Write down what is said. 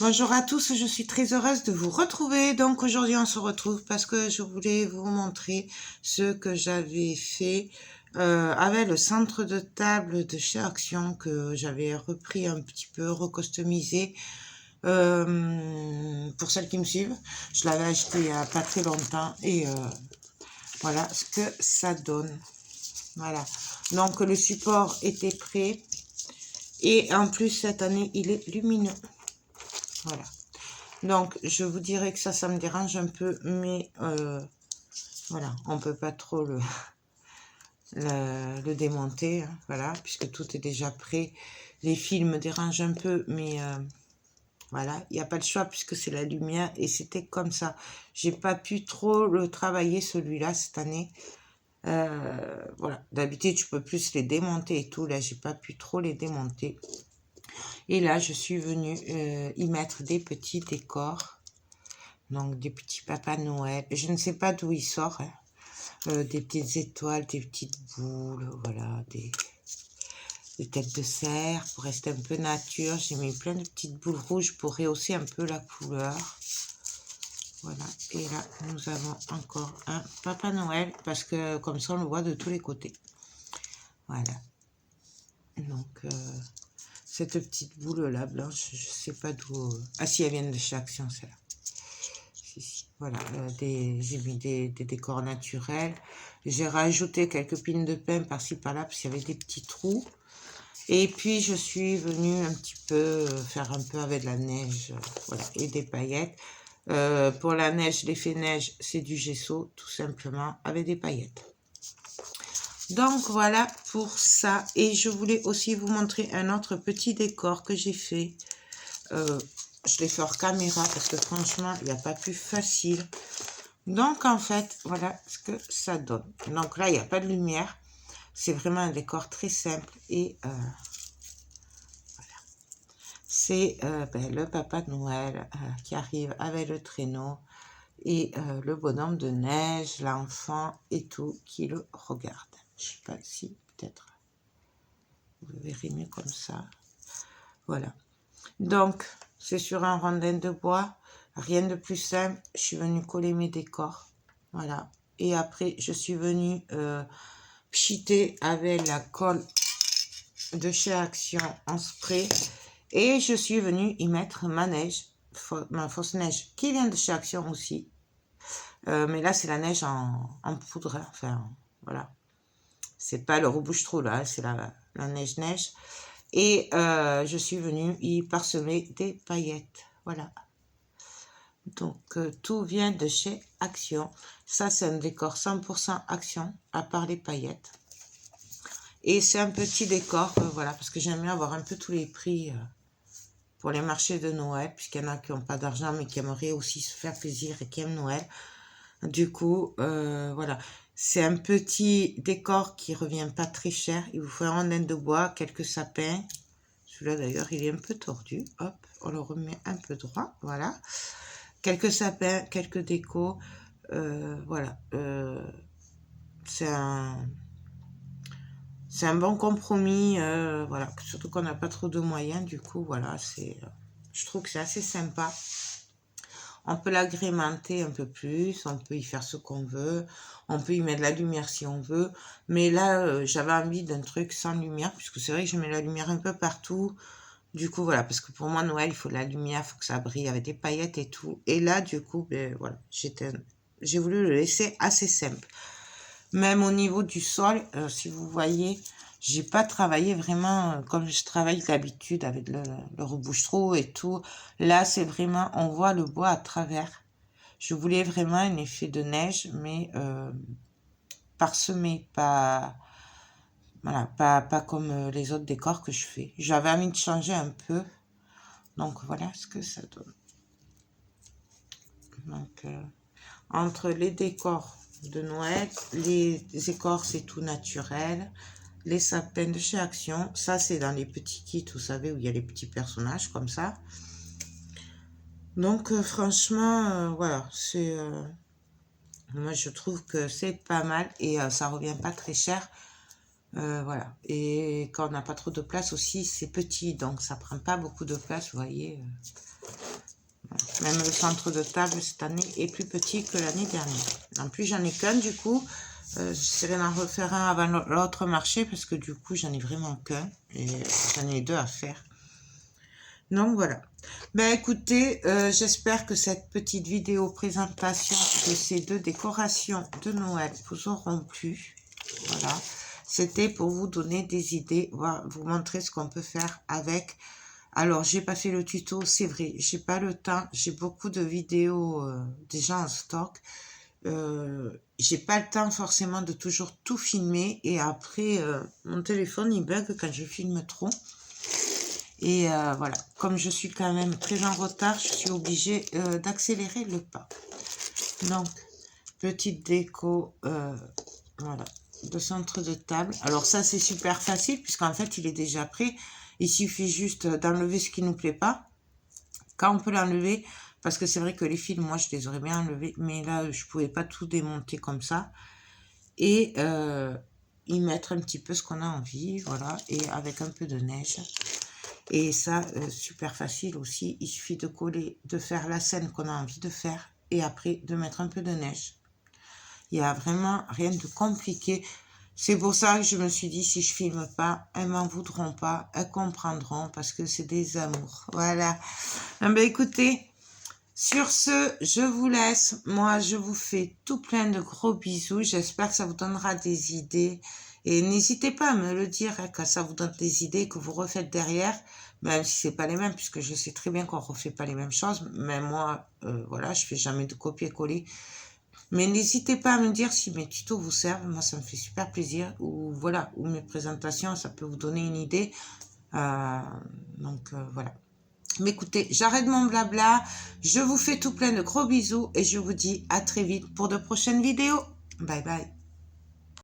Bonjour à tous, je suis très heureuse de vous retrouver. Donc aujourd'hui on se retrouve parce que je voulais vous montrer ce que j'avais fait avec le centre de table de chez Action que j'avais repris un petit peu, recustomisé. Pour celles qui me suivent, je l'avais acheté il n'y a pas très longtemps et voilà ce que ça donne. Voilà, donc le support était prêt et en plus cette année il est lumineux. Voilà. Donc, je vous dirais que ça me dérange un peu, mais voilà, on peut pas trop le démonter, hein, voilà, puisque tout est déjà prêt. Les fils me dérangent un peu, mais voilà, il n'y a pas de choix puisque c'est la lumière et c'était comme ça. J'ai pas pu trop le travailler celui-là cette année. Voilà, d'habitude je peux plus les démonter et tout, là j'ai pas pu trop les démonter. Et là, je suis venue y mettre des petits décors. Donc, des petits papas Noël. Je ne sais pas d'où il sort. Hein. Des petites étoiles, des petites boules, voilà, des têtes de cerf pour rester un peu nature. J'ai mis plein de petites boules rouges pour rehausser un peu la couleur. Voilà. Et là, nous avons encore un papa Noël parce que comme ça, on le voit de tous les côtés. Voilà. Donc, cette petite boule-là, blanche, je ne sais pas d'où... Ah si, elle vient de chez Action, celle-là. Voilà, j'ai mis des décors naturels. J'ai rajouté quelques pines de pin par-ci par-là parce qu'il y avait des petits trous. Et puis je suis venue un petit peu faire un peu avec de la neige, voilà, et des paillettes. Pour la neige, l'effet neige, c'est du gesso, tout simplement, avec des paillettes. Donc voilà pour ça. Et je voulais aussi vous montrer un autre petit décor que j'ai fait. Je l'ai fait hors caméra parce que franchement, il n'y a pas plus facile. Donc, en fait, voilà ce que ça donne. Donc là, il n'y a pas de lumière. C'est vraiment un décor très simple. Et voilà. C'est le papa de Noël qui arrive avec le traîneau. Et le bonhomme de neige, l'enfant et tout qui le regarde. Je ne sais pas si, peut-être, vous le verrez mieux comme ça. Voilà. Donc, c'est sur un rondin de bois. Rien de plus simple. Je suis venue coller mes décors. Voilà. Et après, je suis venue pchiter avec la colle de chez Action en spray. Et je suis venue y mettre ma neige, ma fausse neige, qui vient de chez Action aussi. Mais là, c'est la neige en poudre. Hein. Enfin, voilà. C'est pas le rebouche-trou, là. C'est la neige-neige. Et je suis venue y parsemer des paillettes. Voilà. Donc, tout vient de chez Action. Ça, c'est un décor 100% Action, à part les paillettes. Et c'est un petit décor, voilà, parce que j'aime bien avoir un peu tous les prix pour les marchés de Noël, puisqu'il y en a qui n'ont pas d'argent, mais qui aimeraient aussi se faire plaisir et qui aiment Noël. Du coup, voilà. C'est un petit décor qui revient pas très cher. Il vous faut un rondin de bois, quelques sapins. Celui-là, d'ailleurs, il est un peu tordu. Hop, on le remet un peu droit, voilà. Quelques sapins, quelques décos, voilà. C'est un bon compromis, voilà. Surtout qu'on n'a pas trop de moyens, du coup, voilà. Je trouve que c'est assez sympa. On peut l'agrémenter un peu plus, on peut y faire ce qu'on veut, on peut y mettre de la lumière si on veut. Mais là, j'avais envie d'un truc sans lumière, puisque c'est vrai que je mets la lumière un peu partout. Du coup, voilà, parce que pour moi, Noël, il faut de la lumière, il faut que ça brille avec des paillettes et tout. Et là, du coup, ben voilà, j'ai voulu le laisser assez simple. Même au niveau du sol, si vous voyez, j'ai pas travaillé vraiment comme je travaille d'habitude avec le rebouche-trou et tout. Là, c'est vraiment, on voit le bois à travers. Je voulais vraiment un effet de neige, mais parsemé, pas... Voilà, pas comme les autres décors que je fais. J'avais envie de changer un peu. Donc, voilà ce que ça donne. Donc, entre les décors de Noël, les écorces, c'est tout naturel. Les sapins de chez Action, ça, c'est dans les petits kits, vous savez, où il y a les petits personnages, comme ça. Donc, franchement, voilà, c'est... moi, je trouve que c'est pas mal et ça revient pas très cher. Voilà. Et quand on n'a pas trop de place aussi, c'est petit, donc ça prend pas beaucoup de place, vous voyez. Même le centre de table cette année est plus petit que l'année dernière. En plus, j'en ai qu'un du coup. J'essaierai d'en refaire un avant l'autre marché parce que du coup, j'en ai vraiment qu'un. Et j'en ai 2 à faire. Donc voilà. Ben écoutez, j'espère que cette petite vidéo présentation de ces 2 décorations de Noël vous auront plu. Voilà. C'était pour vous donner des idées, vous montrer ce qu'on peut faire avec. Alors, j'ai pas fait le tuto, c'est vrai, j'ai pas le temps, j'ai beaucoup de vidéos déjà en stock. J'ai pas le temps forcément de toujours tout filmer et après, mon téléphone il bug quand je filme trop. Et voilà, comme je suis quand même très en retard, je suis obligée d'accélérer le pas. Donc, petite déco, voilà, de centre de table. Alors ça, c'est super facile puisqu'en fait, il est déjà prêt. Il suffit juste d'enlever ce qui ne nous plaît pas. Quand on peut l'enlever, parce que c'est vrai que les fils, moi, je les aurais bien enlevés, mais là, je pouvais pas tout démonter comme ça. Et y mettre un petit peu ce qu'on a envie, voilà, et avec un peu de neige. Et ça, super facile aussi. Il suffit de coller, de faire la scène qu'on a envie de faire, et après, de mettre un peu de neige. Il n'y a vraiment rien de compliqué. C'est pour ça que je me suis dit, si je filme pas, elles m'en voudront pas, elles comprendront, parce que c'est des amours. Voilà. Ben, écoutez, sur ce, je vous laisse. Moi, je vous fais tout plein de gros bisous. J'espère que ça vous donnera des idées. Et n'hésitez pas à me le dire, hein, quand ça vous donne des idées que vous refaites derrière, même si c'est pas les mêmes, puisque je sais très bien qu'on refait pas les mêmes choses. Mais moi, voilà, je fais jamais de copier-coller. Mais n'hésitez pas à me dire si mes tutos vous servent. Moi, ça me fait super plaisir. Ou voilà, ou mes présentations, ça peut vous donner une idée. Donc, voilà. Mais écoutez, j'arrête mon blabla. Je vous fais tout plein de gros bisous. Et je vous dis à très vite pour de prochaines vidéos. Bye bye.